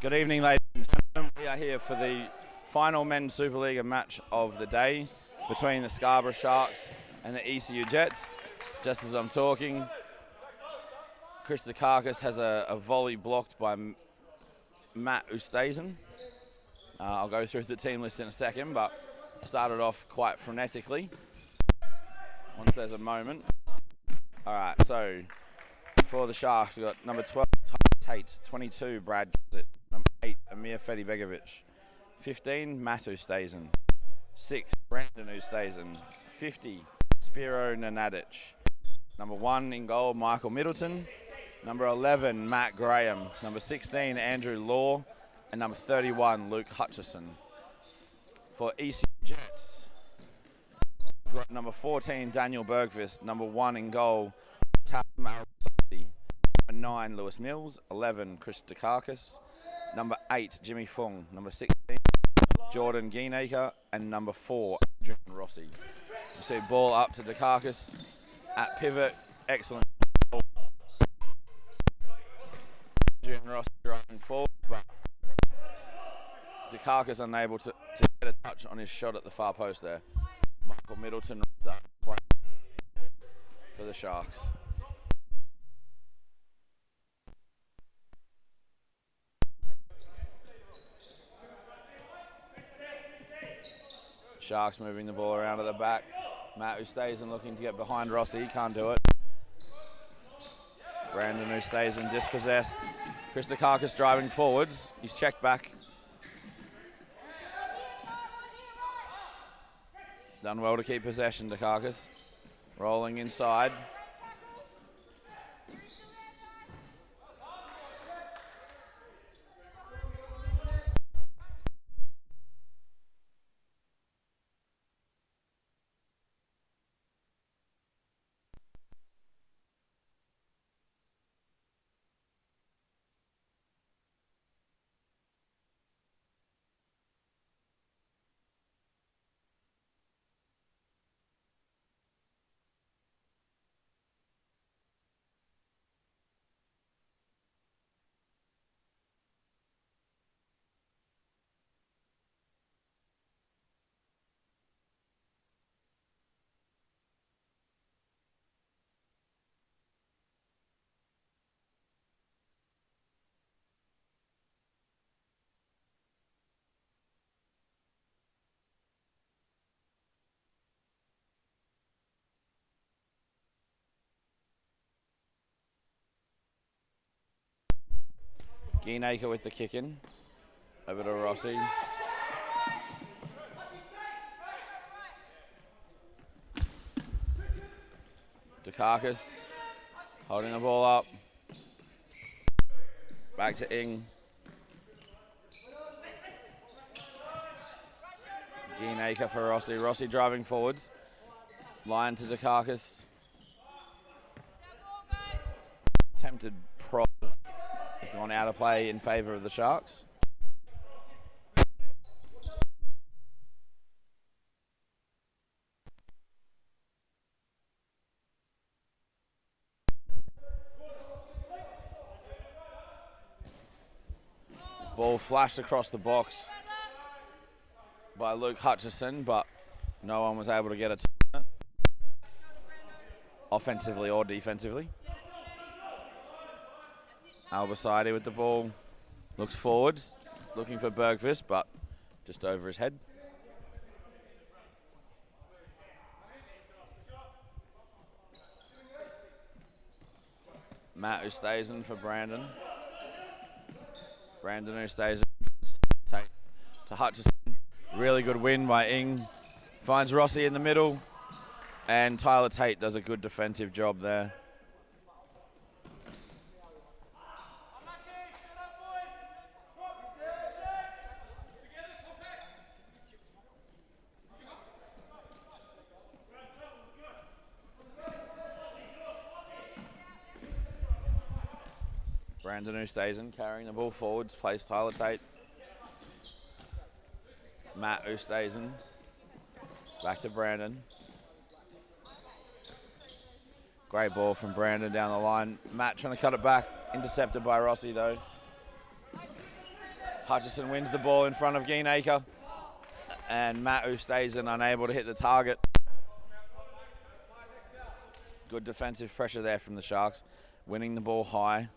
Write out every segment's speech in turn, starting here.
Good evening, ladies and gentlemen. We are here for the final men's Super Liga match of the day between the Scarborough Sharks and the ECU Jets. Just as I'm talking, Chris Dukakis has a volley blocked by Matt Ustazen. I'll go through the team list in a second, but started off quite frenetically once there's a moment. All right, so for the Sharks, we've got number 12, Tate, 22, Brad Kazit, number 8, Amir Fedibegovic, 15, Matt Ustazen, 6, Brandon Ustazen, 50, Spiro Nanadic, number 1 in goal, Michael Middleton, number 11, Matt Graham, number 16, Andrew Law, and number 31, Luke Hutchison. For ECU Jets, we've got number 14, Daniel Bergqvist, number 1 in goal, Tam Al-Sadi, number 9, Lewis Mills, 11, Chris Dukakis, number 8, Jimmy Fung, number 16, Jordan Geenacre, and number 4, Adrian Rossi. You see ball up to Dukakis at pivot, excellent ball. Adrian Rossi driving forward, but Dukakis unable to get a touch on his shot at the far post there. Michael Middleton playing for the Sharks. Sharks moving the ball around at the back. Matt Ustazen looking to get behind Rossi, can't do it. Brandon Ustazen dispossessed. Chris Dukakis driving forwards. He's checked back. Done well to keep possession, Dukakis. Rolling inside. Geenacre with the kick in. Over to Rossi. Dukakis holding the ball up. Back to Ing. Geenacre for Rossi. Rossi driving forwards. Line to Dukakis. Attempted prod. Has gone out of play in favour of the Sharks. Ball flashed across the box by Luke Hutchison, but no one was able to get it offensively or defensively. Al-Basadi with the ball, looks forwards, looking for Bergqvist, but just over his head. Matt Ustazen for Brandon. Brandon Ustazen to Hutchison. Really good win by Ing. Finds Rossi in the middle, and Tyler Tate does a good defensive job there. Brandon Ustazen carrying the ball forwards, plays Tyler Tate. Matt Ustazen, back to Brandon. Great ball from Brandon down the line. Matt trying to cut it back, intercepted by Rossi though. Hutchison wins the ball in front of Geenacre, and Matt Oosthuizen unable to hit the target. Good defensive pressure there from the Sharks, winning the ball high.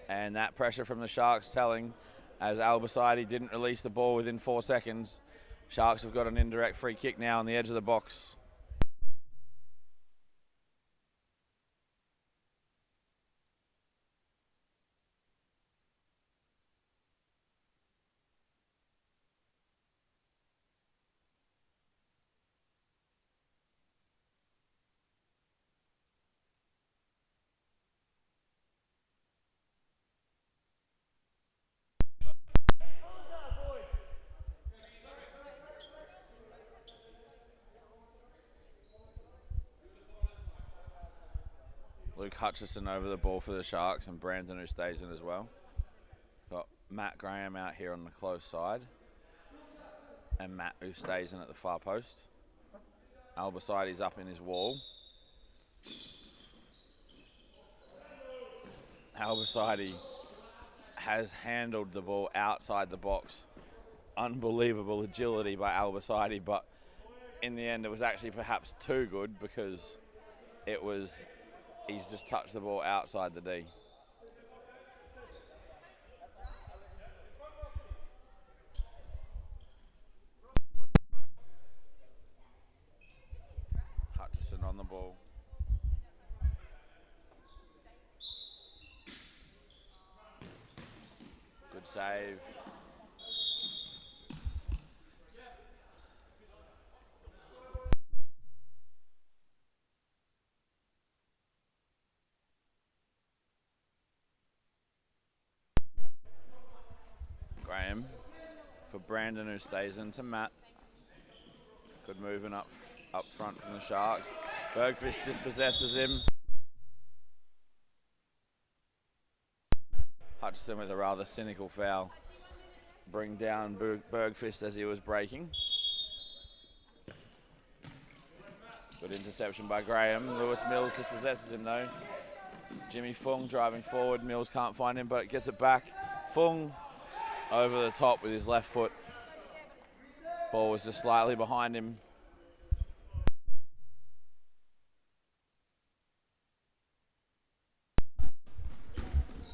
And that pressure from the Sharks telling, as Albasadi didn't release the ball within 4 seconds. Sharks have got an indirect free kick now on the edge of the box. Luke Hutchison over the ball for the Sharks, and Brandon Oosthuizen as well. Got Matt Graham out here on the close side, and Matt Oosthuizen at the far post. Albasidi's up in his wall. Albasidi has handled the ball outside the box. Unbelievable agility by Albasidi, but in the end it was actually perhaps too good because he's just touched the ball outside the D. Hutchison on the ball. Good save. Graham for Brandon Oosthuizen to Matt. Good movement up front from the Sharks. Bergfist dispossesses him. Hutchison with a rather cynical foul. Bring down Bergfist as he was breaking. Good interception by Graham. Lewis Mills dispossesses him though. Jimmy Fung driving forward. Mills can't find him, but gets it back. Fung over the top with his left foot. Ball was just slightly behind him.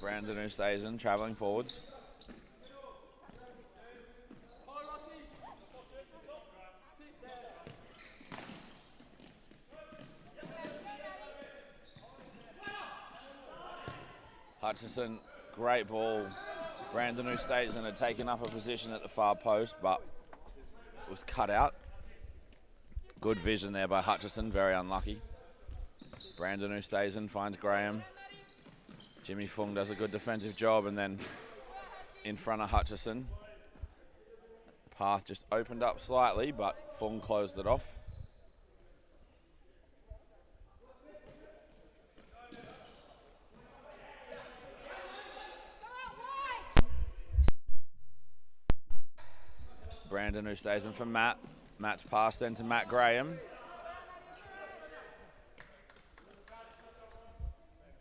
Brandon Oosthuizen travelling forwards. Hutchison, great ball. Brandon Oosthuizen had taken up a position at the far post, but it was cut out. Good vision there by Hutchison, very unlucky. Brandon Oosthuizen finds Graham. Jimmy Fung does a good defensive job, and then in front of Hutchison. Path just opened up slightly, but Fung closed it off. Brandon Oosthuizen from Matt. Matt's pass then to Matt Graham.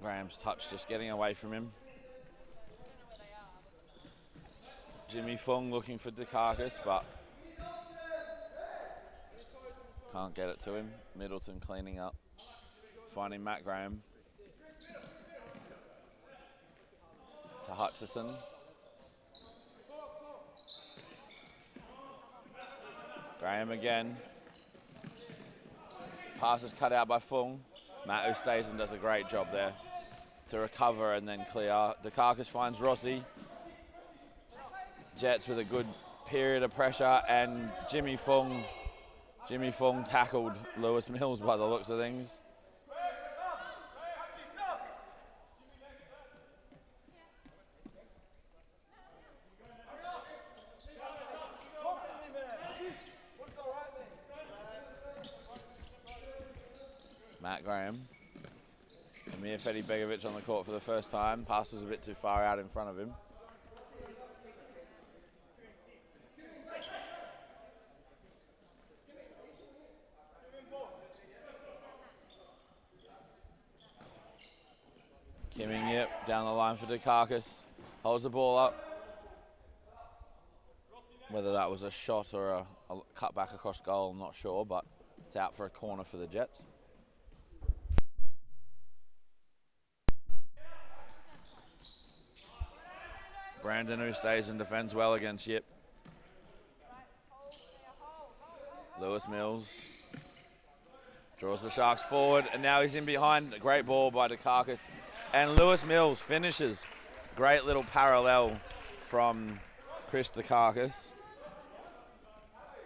Graham's touch just getting away from him. Jimmy Fung looking for Dukakis, but can't get it to him. Middleton cleaning up, finding Matt Graham. To Hutchison. Graham again. Pass is cut out by Fung. Matt Oosthuizen does a great job there to recover and then clear. Dukakis finds Rossi. Jets with a good period of pressure, and Jimmy Fung tackled Lewis Mills by the looks of things. Matt Graham. Amir Fedibegovic on the court for the first time. Pass was a bit too far out in front of him. Down the line for Dukakis. Holds the ball up. Whether that was a shot or a cut back across goal, I'm not sure, but it's out for a corner for the Jets. Brandon, who stays and defends well against Yip. Lewis Mills draws the Sharks forward, and now he's in behind. A great ball by Dukakis. And Lewis Mills finishes. Great little parallel from Chris Dukakis.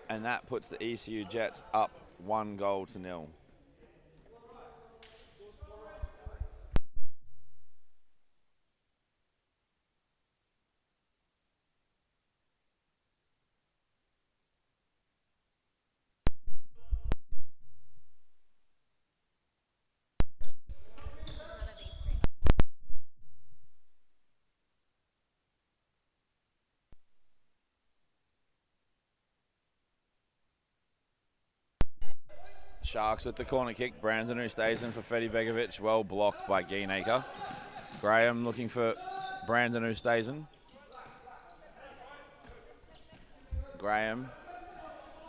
And that puts the ECU Jets up 1-0. Sharks with the corner kick. Brandon, who stays in for Fedi Begovic. Well blocked by Geenaker. Graham looking for Brandon, who stays in. Graham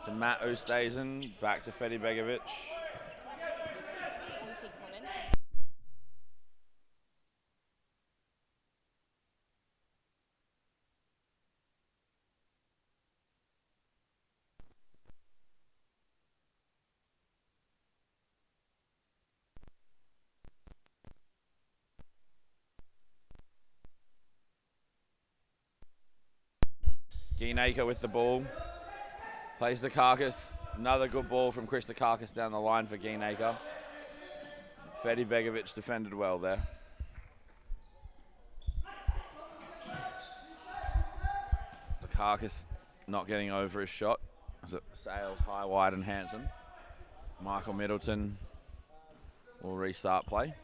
to Matt, who stays in. Back to Fedi Begovic. Geenaker with the ball. Plays Dukakis. Another good ball from Chris Dukakis down the line for Geenaker. Fedi Begovic defended well there. Dukakis not getting over his shot as it sails high, wide and handsome. Michael Middleton will restart play.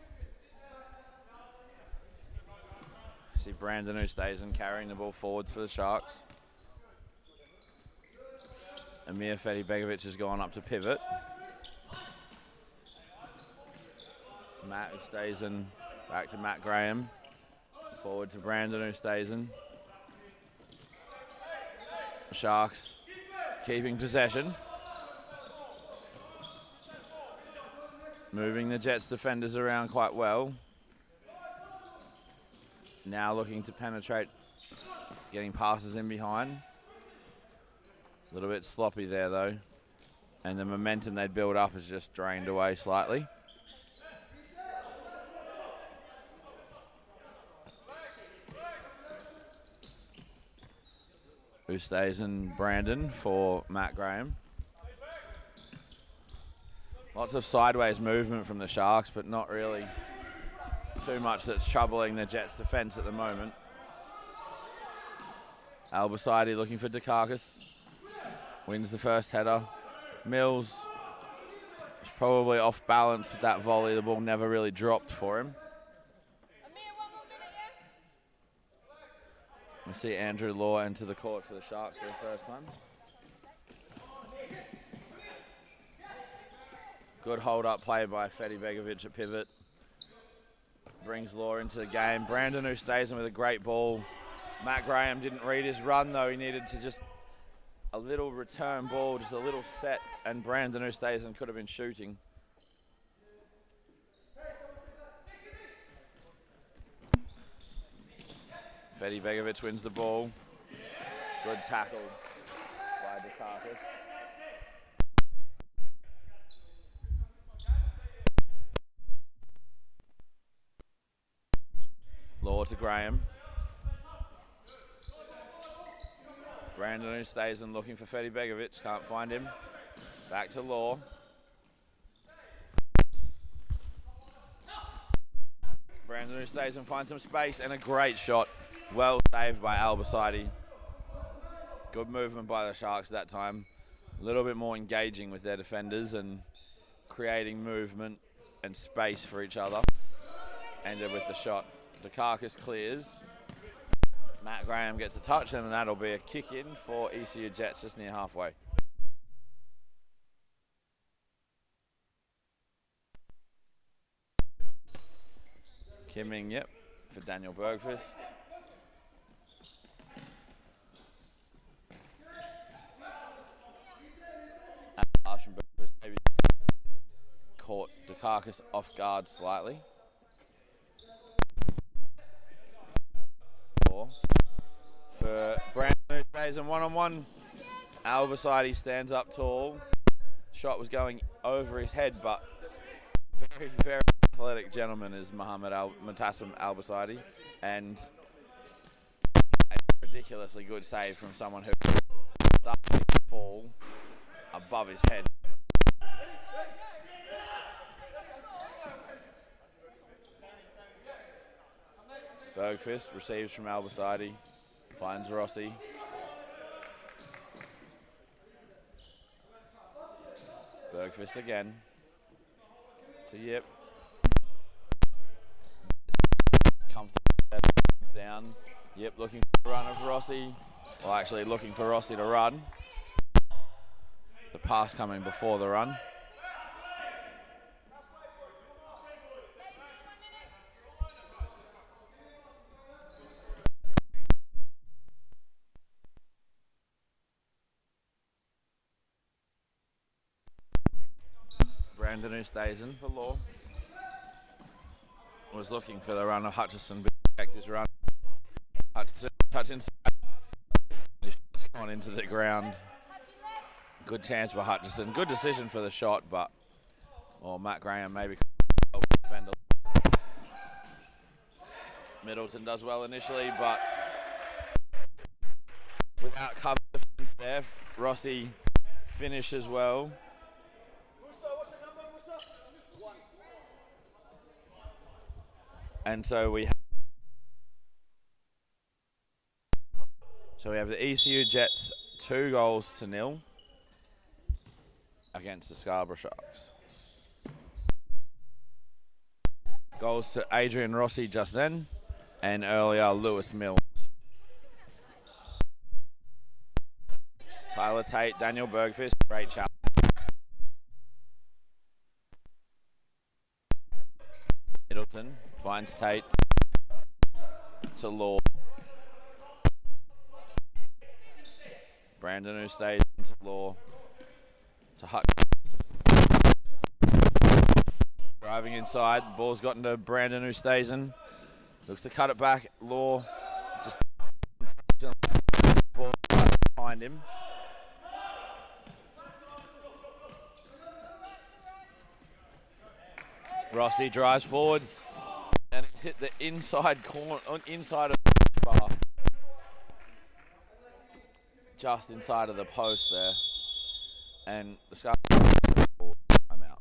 See Brandon, who stays in, carrying the ball forwards for the Sharks. Amir Fedi Begovic has gone up to pivot. Matt, who stays in, back to Matt Graham. Forward to Brandon, who stays in. Sharks keeping possession. Moving the Jets defenders around quite well. Now looking to penetrate, getting passes in behind. A little bit sloppy there though. And the momentum they'd built up has just drained away slightly. Who stays in Brandon for Matt Graham. Lots of sideways movement from the Sharks, but not really too much that's troubling the Jets' defense at the moment. Albasidi looking for Dukakis. Wins the first header. Mills is probably off balance with that volley. The ball never really dropped for him. We see Andrew Law enter the court for the Sharks for the first time. Good hold-up play by Fedi Begovic at pivot. Brings Law into the game. Brandon, who stays in with a great ball. Matt Graham didn't read his run, though. He needed to just a little return ball, just a little set, and Brandon, who stays in, could have been shooting. Fedi Begovic wins the ball. Good tackle by Dukakis. Law to Graham. Brandon, who stays in, looking for Fedi Begovic. Can't find him. Back to Law. Brandon, who stays and finds some space, and a great shot. Well saved by Albasidi. Good movement by the Sharks that time. A little bit more engaging with their defenders and creating movement and space for each other. Ended with the shot. Dukakis clears. Matt Graham gets a touch, and that'll be a kick in for ECU Jets just near halfway. Kimming, yep. for Daniel Bergfist. And Larson Bergfist maybe caught Dukakis off guard slightly. For Brandon, who stays in one-on-one. Albaside stands up tall. Shot was going over his head, but very, very athletic gentleman is Mutassim Albaside, and a ridiculously good save from someone who started to fall above his head. Bergfist receives from Albaside, finds Rossi. Bergfist again to Yip. Comfortable down. Yip looking for the run of Rossi. Well, actually looking for Rossi to run. The pass coming before the run. Brandon, who stays in for Law, was looking for the run of Hutchison, but checked his run. Hutchison touch inside. His shot's gone into the ground. Good chance for Hutchison. Good decision for the shot, but Matt Graham maybe help defend. Middleton does well initially, but without cover defense there, Rossi finishes well. And so we have the ECU Jets 2-0 against the Scarborough Sharks. Goals to Adrian Rossi just then, and earlier Lewis Mills. Tyler Tate, Daniel Bergfist, great challenge. Middleton finds Tate to Law. Brandon, who stays into Law to Hutch. Driving inside, the ball's gotten to Brandon, who stays in. Looks to cut it back. Law just ball behind him. Rossi drives forwards and it's hit the inside corner, inside of the bar. Just inside of the post there. And the Scarborough time out.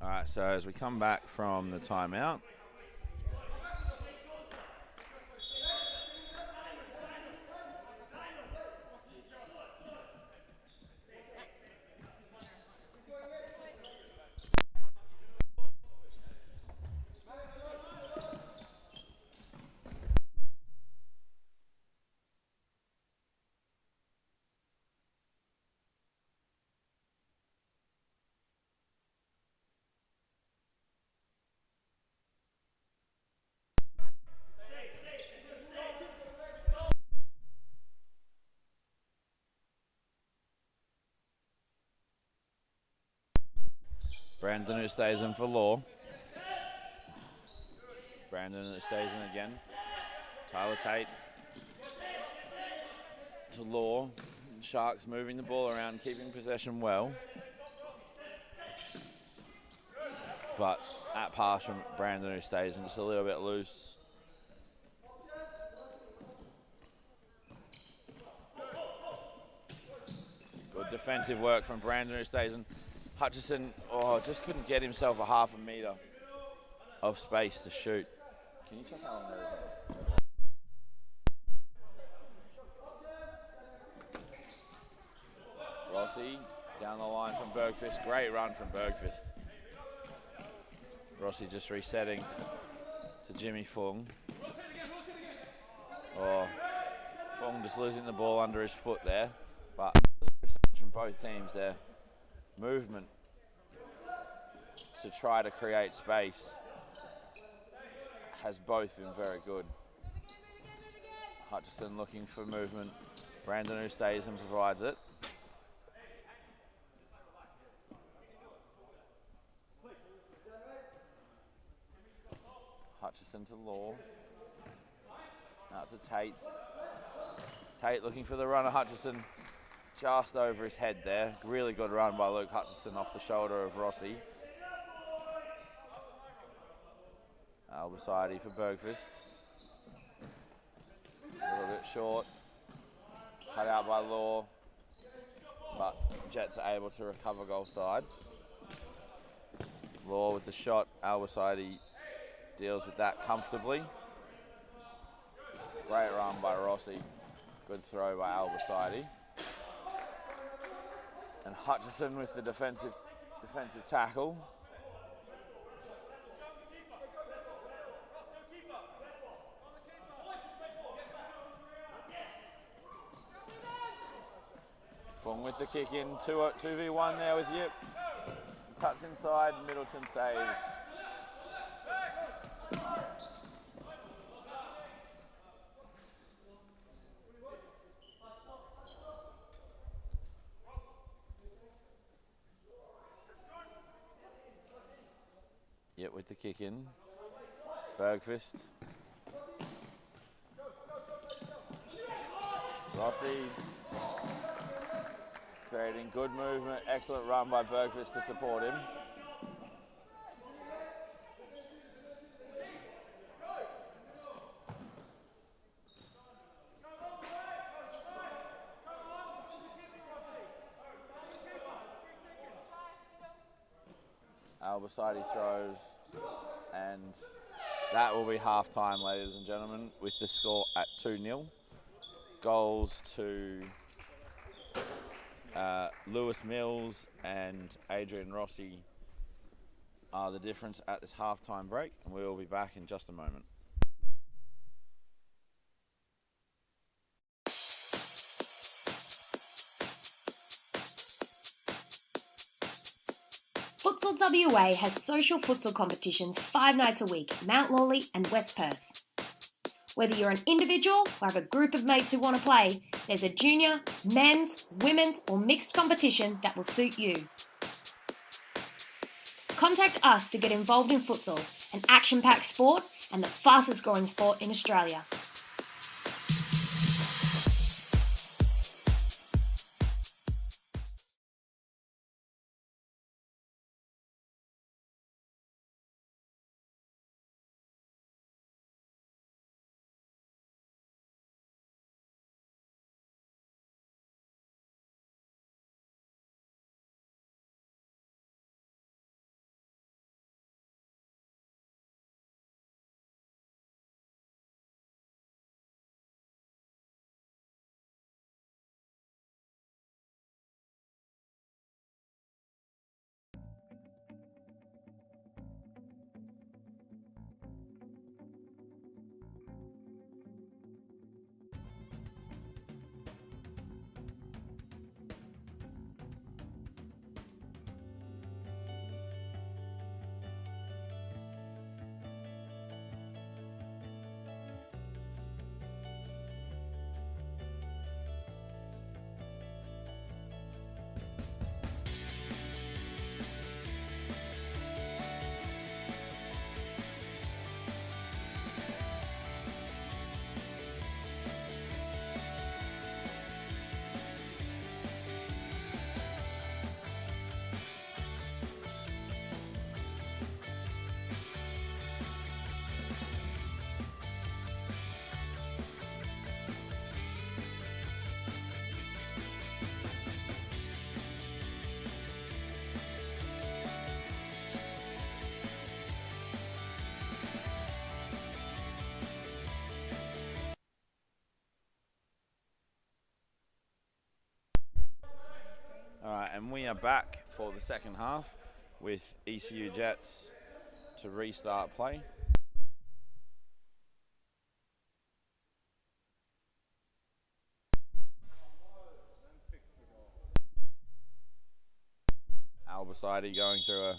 All right, so as we come back from the timeout, Brandon who stays in for Law. Brandon who stays in again. Tyler Tate to Law. Sharks moving the ball around, keeping possession well. But that pass from Brandon who stays in just a little bit loose. Good defensive work from Brandon who stays in. Hutchison, just couldn't get himself a half a metre of space to shoot. Can you check how long that is? Rossi down the line from Bergfist. Great run from Bergfist. Rossi just resetting to Jimmy Fung. Fung just losing the ball under his foot there. But from both teams, their movement to try to create space has both been very good. Hutchison looking for movement. Brandon who stays and provides it. Hutchison to Law. Out to Tate. Tate looking for the runner. Hutchison just over his head there. Really good run by Luke Hutchison off the shoulder of Rossi. Albasadi for Bergfist. A little bit short. Cut out by Law. But Jets are able to recover goal side. Law with the shot. Albasadi deals with that comfortably. Great run by Rossi. Good throw by Albasadi. And Hutchison with the defensive tackle. Fung with the kick in, 2v1 there with Yip. Cuts inside, Middleton saves. Yep, with the kick in. Bergfist. Rossi. Creating good movement. Excellent run by Bergfist to support him. Albasadi throws, and that will be half-time, ladies and gentlemen, with the score at 2-0. Goals to Lewis Mills and Adrian Rossi are the difference at this half-time break, and we will be back in just a moment. Futsal WA has social futsal competitions 5 nights a week in Mount Lawley and West Perth. Whether you're an individual or have a group of mates who want to play, there's a junior, men's, women's or mixed competition that will suit you. Contact us to get involved in futsal, an action-packed sport and the fastest growing sport in Australia. we are back for the second half with ECU Jets to restart play. Albacide going through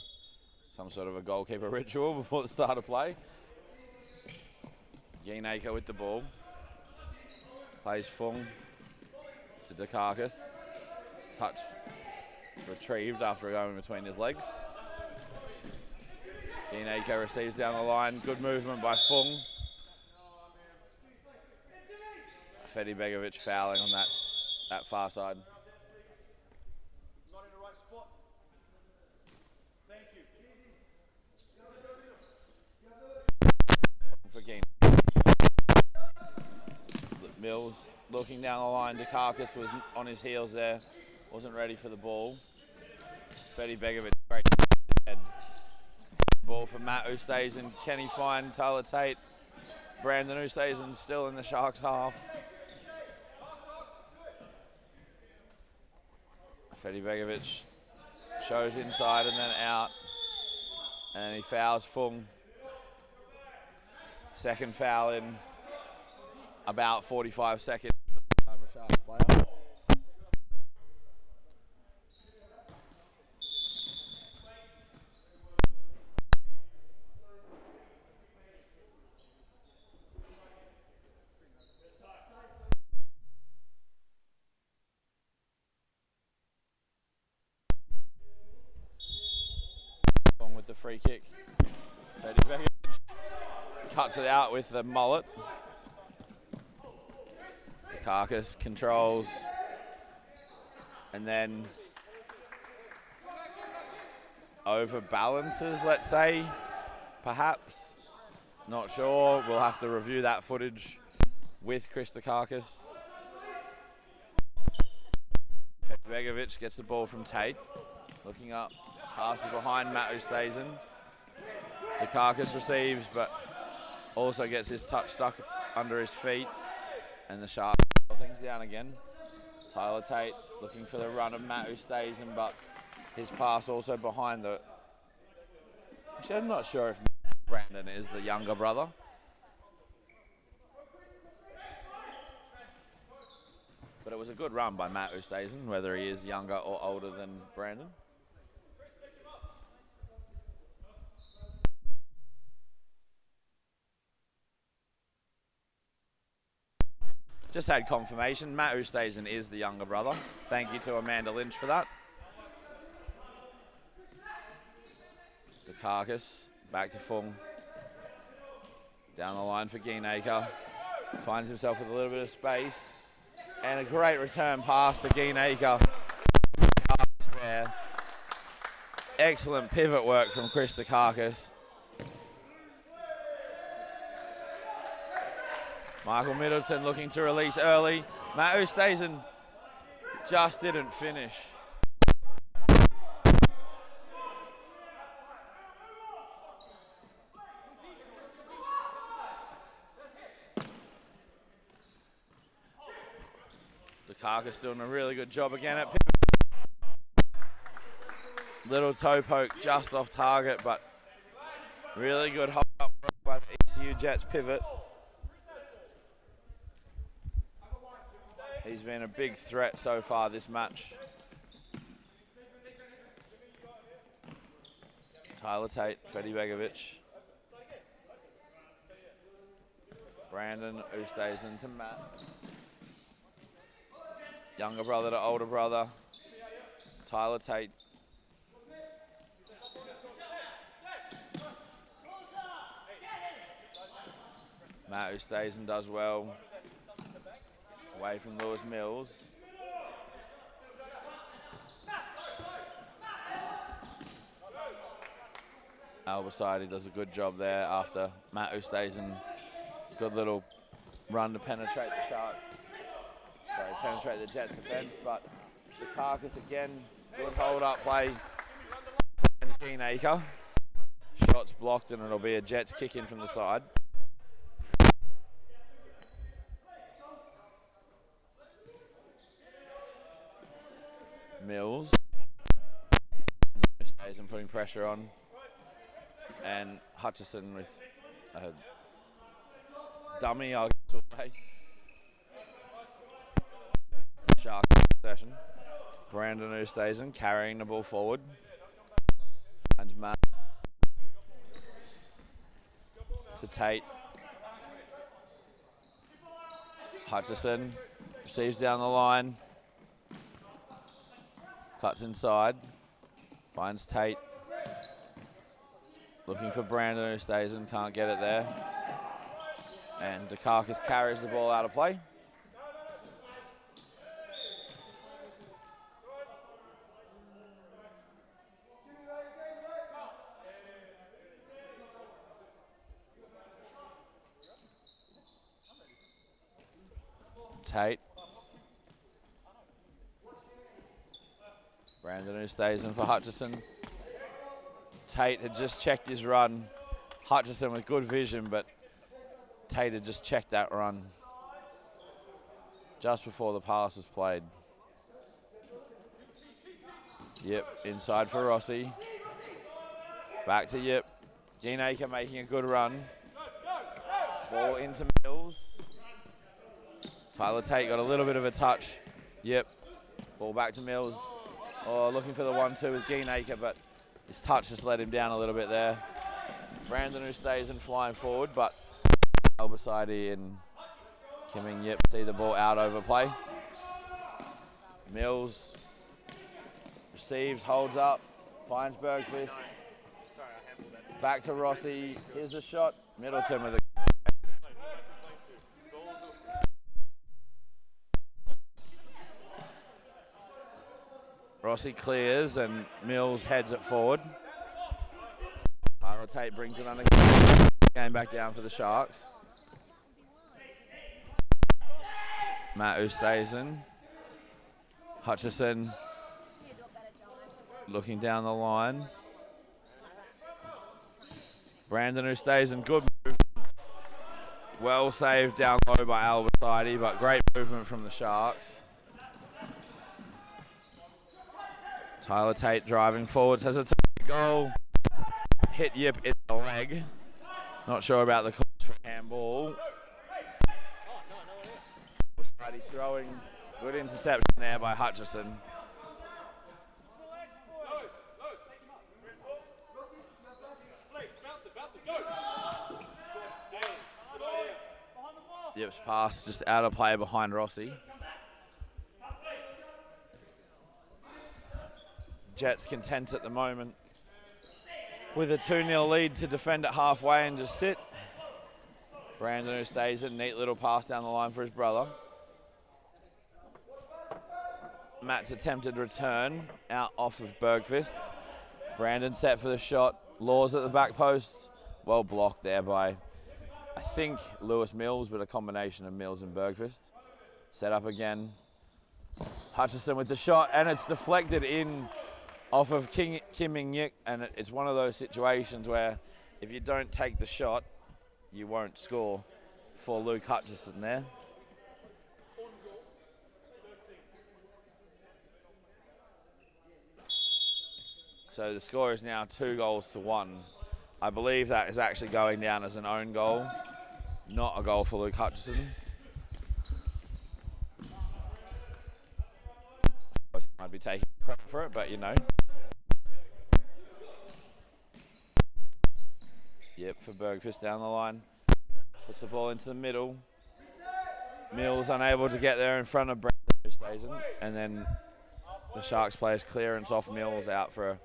some sort of a goalkeeper ritual before the start of play. Geenacre with the ball. Plays Fung to Dukakis. His touch retrieved after going between his legs. Geenacre receives down the line. Good movement by Fung. Fedi Begovic fouling on that far side. For Geenacre. Mills looking down the line. Dukakis was on his heels there. Wasn't ready for the ball. Fedi Begovic, great head. Ball for Matt Oosthuizen. Can he find Tyler Tate? Brandon Oosthuizen still in the Sharks half. Fedi Begovic shows inside and then out. And he fouls Fung. Second foul in about 45 seconds for the Sharks player. With the free kick. Fedi Begovic cuts it out with the mullet. Dukakis controls and then overbalances, let's say, perhaps. Not sure. We'll have to review that footage with Chris Dukakis. Begovic gets the ball from Tate. Looking up. Passes behind Matt Oosthuizen. Dukakis receives, but also gets his touch stuck under his feet. And the Sharks pull things down again. Tyler Tate looking for the run of Matt Oosthuizen, but his pass also behind the... Actually, I'm not sure if Brandon is the younger brother. But it was a good run by Matt Oosthuizen, whether he is younger or older than Brandon. Just had confirmation. Matt Oosthuizen is the younger brother. Thank you to Amanda Lynch for that. Dukakis back to Fung. Down the line for Geenacre. Finds himself with a little bit of space. And a great return pass to Geenacre. There. Excellent pivot work from Chris Dukakis. Michael Middleton looking to release early. Matt Oosthuizen just didn't finish. Dukakis doing a really good job again at pivot. Little toe poke just off target, but really good hold up by the ECU Jets pivot. He's been a big threat so far this match. Tyler Tate, Fedi Begovic. Brandon Oosthuizen to Matt. Younger brother to older brother. Tyler Tate. Matt Oosthuizen does well. Away from Lewis Mills. Albacide does a good job there after Matt Oosthuizen. Good little run to penetrate the Sharks. Sorry, penetrate the Jets defence, but Dukakis again, good hold-up play. Geenacre. Shots blocked and it'll be a Jets kick in from the side. Mills putting pressure on. And Hutchison with a dummy, I'll get to play. Shark possession. Brandon Oosthuizen carrying the ball forward. Finds Matt to Tate. Hutchison receives down the line. Cuts inside. Finds Tate. Looking for Brandon Oosthuizen, can't get it there. And Dukakis carries the ball out of play. Tate. Brandon Oosthuizen for Hutchison. Tate had just checked his run. Hutchison with good vision, but Tate had just checked that run just before the pass was played. Yep, inside for Rossi. Back to Yep. Geenacre making a good run. Ball into Mills. Tyler Tate got a little bit of a touch. Yep. Ball back to Mills. Oh, looking for the 1-2 with Geenacre, but his touch just let him down a little bit there. Brandon Oosthuizen flying forward, but Albasidi and Kimming Yep see the ball out over play. Mills receives, holds up, finds Bergqvist. Back to Rossi. Here's a shot. Middleton with a Rossi clears and Mills heads it forward. Tyler Tate brings it under. Game back down for the Sharks. Matt Oosthuizen. Hutchison looking down the line. Brandon Oosthuizen, good move. Well saved down low by Albasidi, but great movement from the Sharks. Tyler Tate driving forwards, has a goal. Hit Yip in the leg. Not sure about the calls for handball. Albasidi throwing, good interception there by Hutchison. Yip's pass just out of play behind Rossi. Jets content at the moment with a 2-0 lead to defend it halfway and just sit. Brandon Oosthuizen, neat little pass down the line for his brother. Matt's attempted return out off of Bergqvist. Brandon set for the shot. Laws at the back post. Well blocked there by, I think, Lewis Mills, but a combination of Mills and Bergqvist. Set up again. Hutchison with the shot, and it's deflected in off of Kim Ming-Yik, and it's one of those situations where if you don't take the shot, you won't score for Luke Hutchison there. So the score is now 2-1. I believe that is actually going down as an own goal, not a goal for Luke Hutchison. I'd be taking credit for it, but you know. Yep, for Bergqvist down the line. Puts the ball into the middle. Mills unable to get there in front of Brandon Oosthuizen, and then the Sharks players clearance off Mills out for a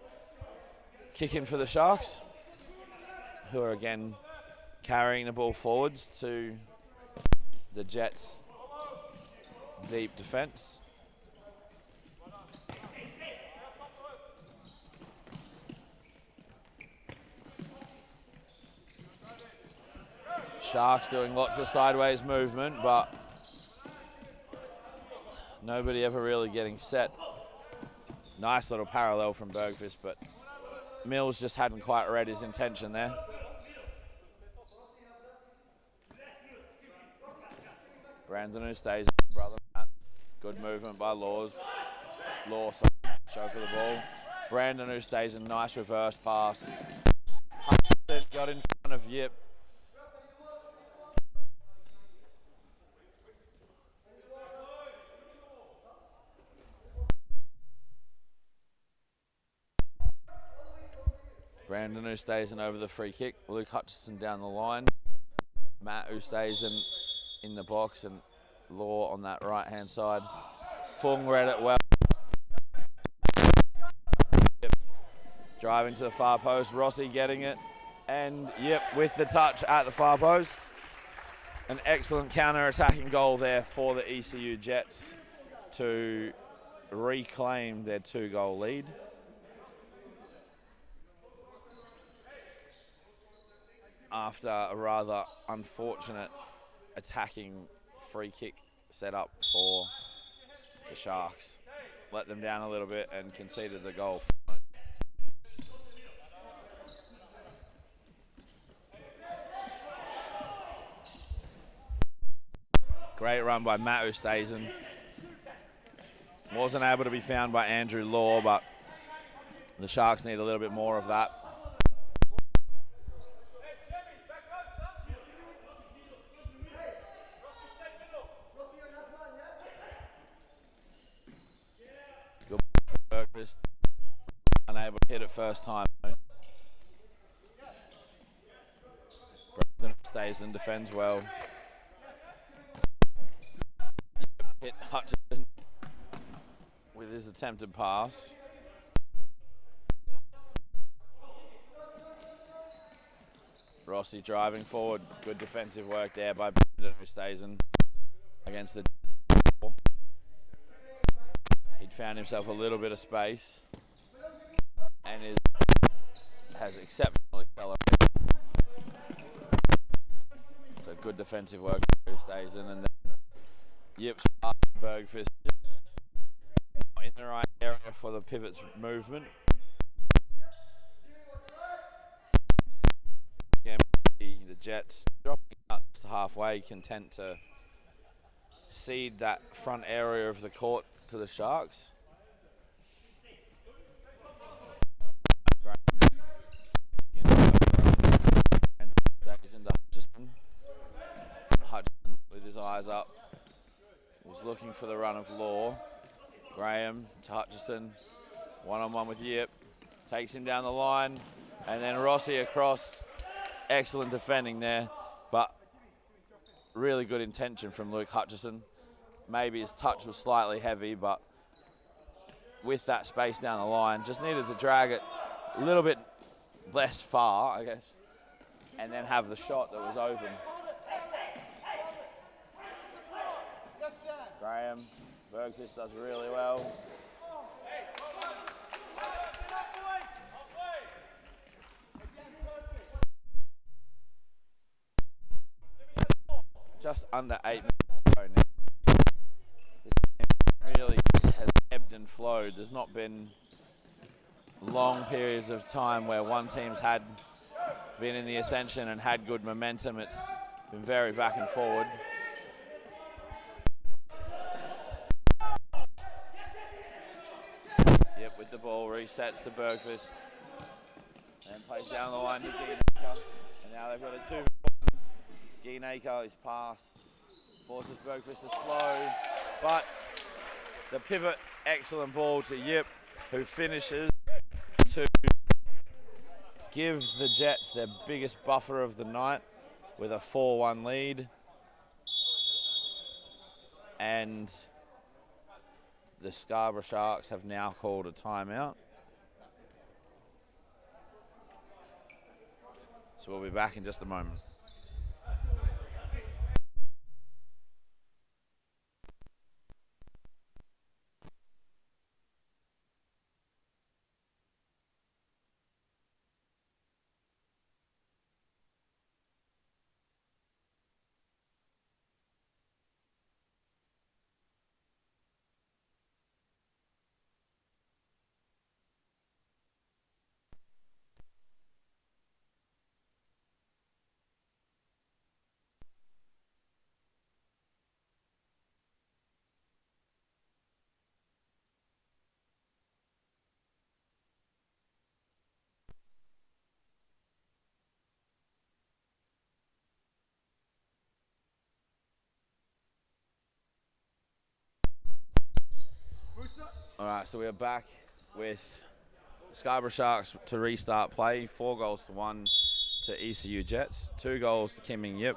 kick in for the Sharks, who are again carrying the ball forwards to the Jets' deep defence. Sharks doing lots of sideways movement, but nobody ever really getting set. Nice little parallel from Bergqvist, but Mills just hadn't quite read his intention there. Brandon Oosthuizen, brother Matt. Good movement by Laws. Show for the ball. Brandon who stays in nice reverse pass. Hudson got in front of Yip. Brandon who stays in over the free kick. Luke Hutchison down the line. Matt who stays in the box, and Law on that right hand side. Fung read it well. Yep. Driving to the far post. Rossi getting it. And Yep with the touch at the far post. An excellent counter-attacking goal there for the ECU Jets to reclaim their 2-goal lead. After a rather unfortunate attacking free kick set up for the Sharks. Let them down a little bit and conceded the goal. Great run by Matt Ustazen. Wasn't able to be found by Andrew Law, but the Sharks need a little bit more of that. Good for Bergquist. Unable to hit it first time. Brandon Ustazen defends well. Hit Hutchinson with his attempted pass. Rossi driving forward. Good defensive work there by Brandon Ustazen against the. He'd found himself a little bit of space and has exceptional acceleration. So good defensive work by Ustazen, and then Yip's pass to Bergfist, just not in the right area for the pivot's movement. Again, the Jets dropping out just halfway, content to cede that front area of the court to the Sharks. Hutchison with his eyes up. Was looking for the run of Law. Graham to Hutchison. One-on-one with Yip. Takes him down the line. And then Rossi across. Excellent defending there. But really good intention from Luke Hutchison. Maybe his touch was slightly heavy, but with that space down the line, just needed to drag it a little bit less far, I guess, and then have the shot that was open. Graham, Bergquist does really well. Just under 8 minutes to go now. This game really has ebbed and flowed. There's not been long periods of time where one team's been in the ascension and had good momentum. It's been very back and forward. Yep, with the ball, resets to Bergfist. And plays down the line to Geenaker. And now they've got a 2-1. Geenaker, his pass forces Bergfist to slow. But the pivot, excellent ball to Yip, who finishes to give the Jets their biggest buffer of the night with a 4-1 lead. And the Scarborough Sharks have now called a timeout. So we'll be back in just a moment. All right, so we are back with Scarborough Sharks to restart play. 4 goals to 1 to ECU Jets. 2 goals to Kim Yip.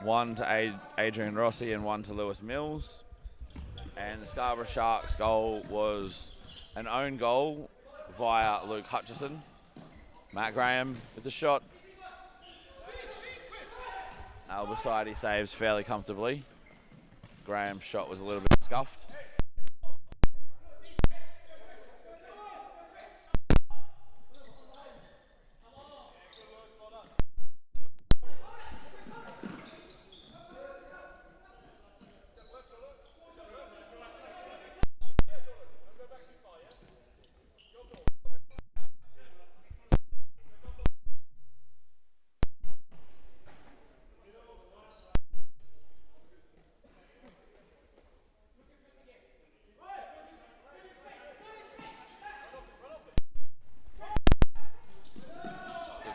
1 to Adrian Rossi and 1 to Lewis Mills. And the Scarborough Sharks goal was an own goal via Luke Hutchison. Matt Graham with the shot. Albasidi saves fairly comfortably. Graham's shot was a little bit scuffed.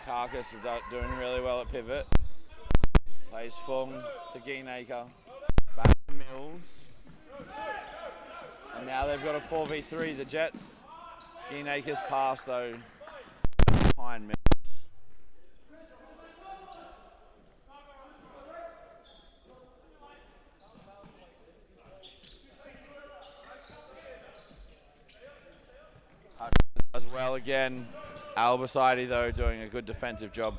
Carcass doing really well at pivot. Plays Fung to Geenacre. Back to Mills. And now they've got a 4v3, the Jets. Geenacre's pass though behind Mills. Hutchinson does well again. Albasidi though doing a good defensive job.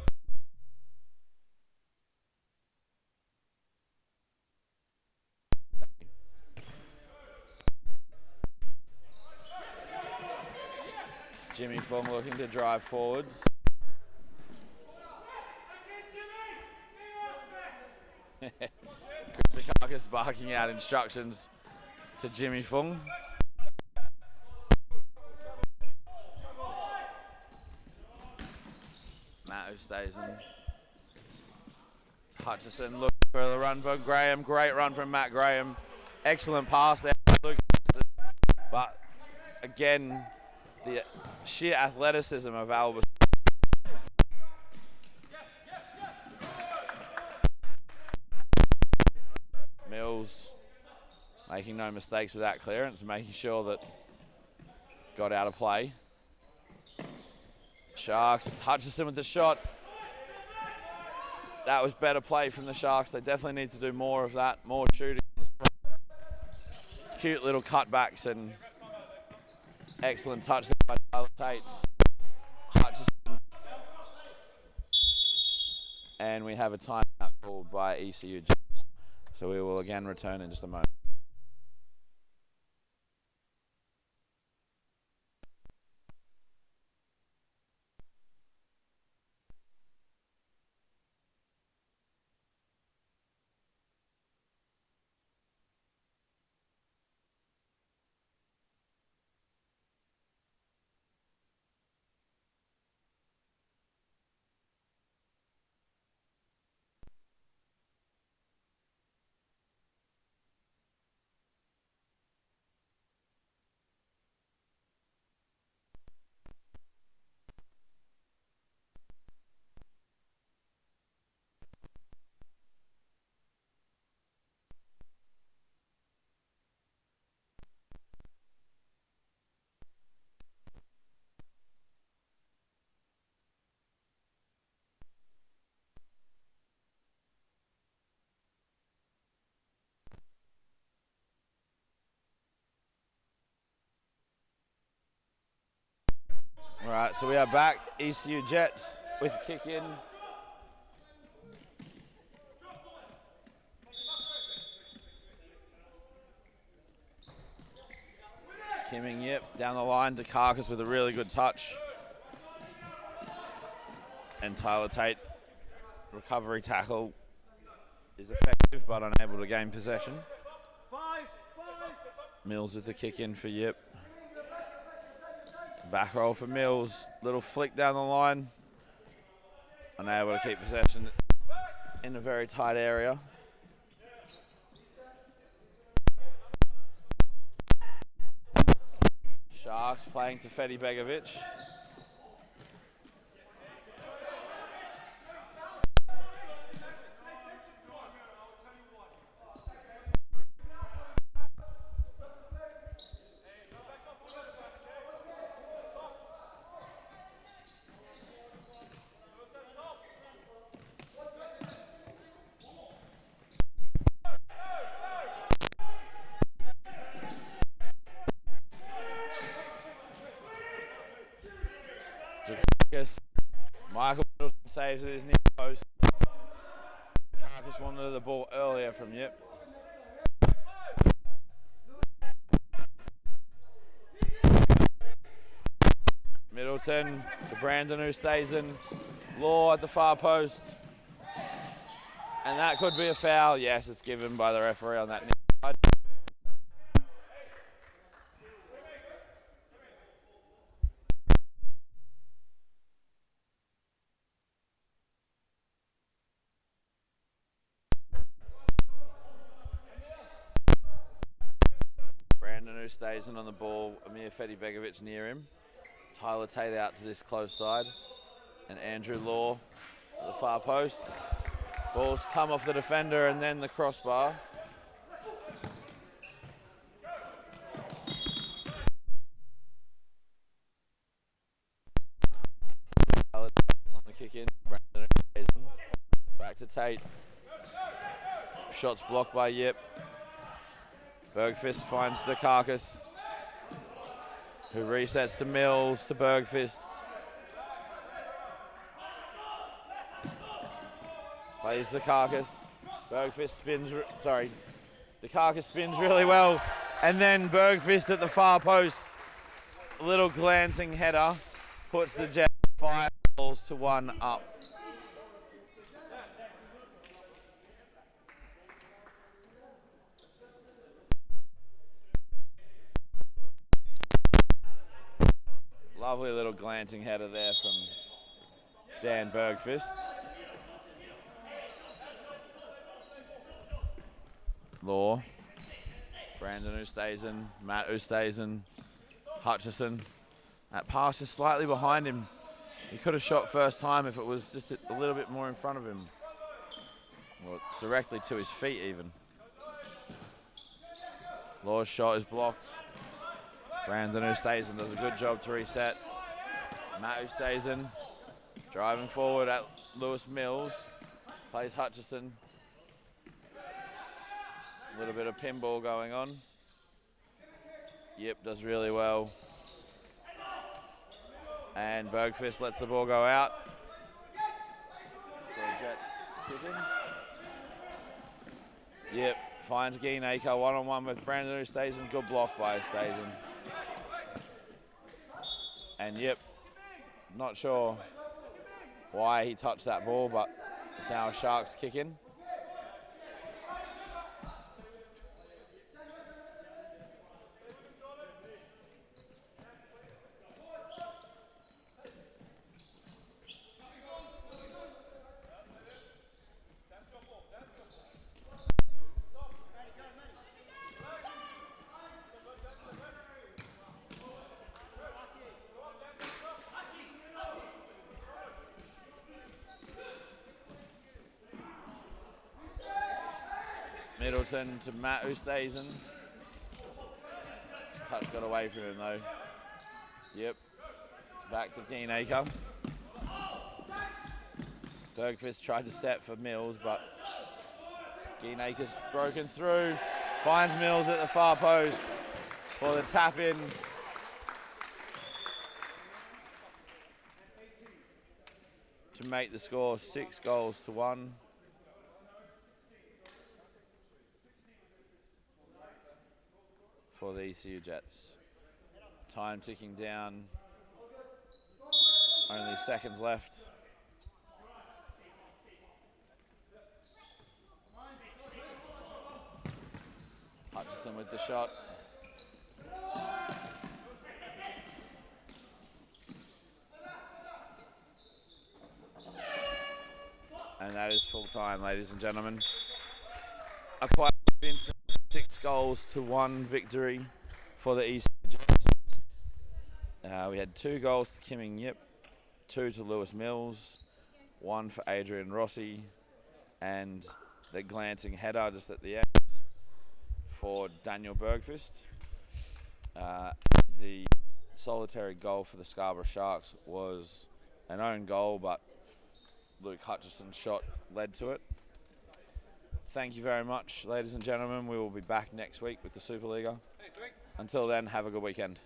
Jimmy Fung looking to drive forwards. Chris Carcass barking out instructions to Jimmy Fung. Matt stays in. Hutchison looking for the run for Graham. Great run from Matt Graham. Excellent pass there. But again, the sheer athleticism of Albus. Mills making no mistakes with that clearance, making sure that got out of play. Sharks, Hutchison with the shot. That was better play from the Sharks. They definitely need to do more of that, more shooting. Cute little cutbacks and excellent touch by Tyler Tate. Hutchison. And we have a timeout called by ECU Jets. So we will again return in just a moment. All right, so we are back. ECU Jets with a kick in. Kimming Yip down the line to Carcass with a really good touch. And Tyler Tate, recovery tackle is effective but unable to gain possession. Mills with the kick in for Yip. Back roll for Mills, little flick down the line. Unable to keep possession in a very tight area. Sharks playing to Fedi Begovic. saves it his near post. Carcass wanted the ball earlier from Yip. Middleton to Brandon, who stays in. Law at the far post. And that could be a foul. Yes, it's given by the referee on that near side. Brandon, who stays in on the ball. Amir Fedibegovic near him. Tyler Tate out to this close side. And Andrew Law at the far post. Balls come off the defender and then the crossbar. On the kick in. Brandon back to Tate. Shots blocked by Yip. Bergfist finds Dukakis, who resets to Mills to Bergfist. Plays Dukakis. Bergfist spins, Dukakis spins really well. And then Bergfist at the far post. A little glancing header puts the Jets 5-1 up. Lovely little glancing header there from Dan Bergfist. Law, Brandon Ustazen, Matt Ustazen, Hutchison. That pass is slightly behind him. He could have shot first time if it was just a little bit more in front of him. Or directly to his feet even. Law's shot is blocked. Brandon Ustazen does a good job to reset. Matt Ustazen driving forward at Lewis Mills. Plays Hutchison. A little bit of pinball going on. Yip does really well. And Bergfist lets the ball go out. So Jets kicking. Yip finds Geenacre one-on-one with Brandon Ustazen. Good block by Ustazen. And Yip, not sure why he touched that ball, but it's now a Sharks kick in. Middleton to Matt Ustazen. Touch got away from him though. Yep. Back to Geenacre. Bergfist tried to set for Mills, but Geenacre's broken through. Finds Mills at the far post for the tap in. To make the score 6-1. For the ECU Jets. Time ticking down. Only seconds left. Hutchison with the shot. And that is full time, ladies and gentlemen. A quite convincing 6-1 victory for the ECU Jets. We had 2 goals to Kimming Yip, 2 to Lewis Mills, 1 for Adrian Rossi, and the glancing header just at the end for Daniel Bergfist. The solitary goal for the Scarborough Sharks was an own goal, but Luke Hutchison's shot led to it. Thank you very much, ladies and gentlemen. We will be back next week with the Supa Liga. Until then, have a good weekend.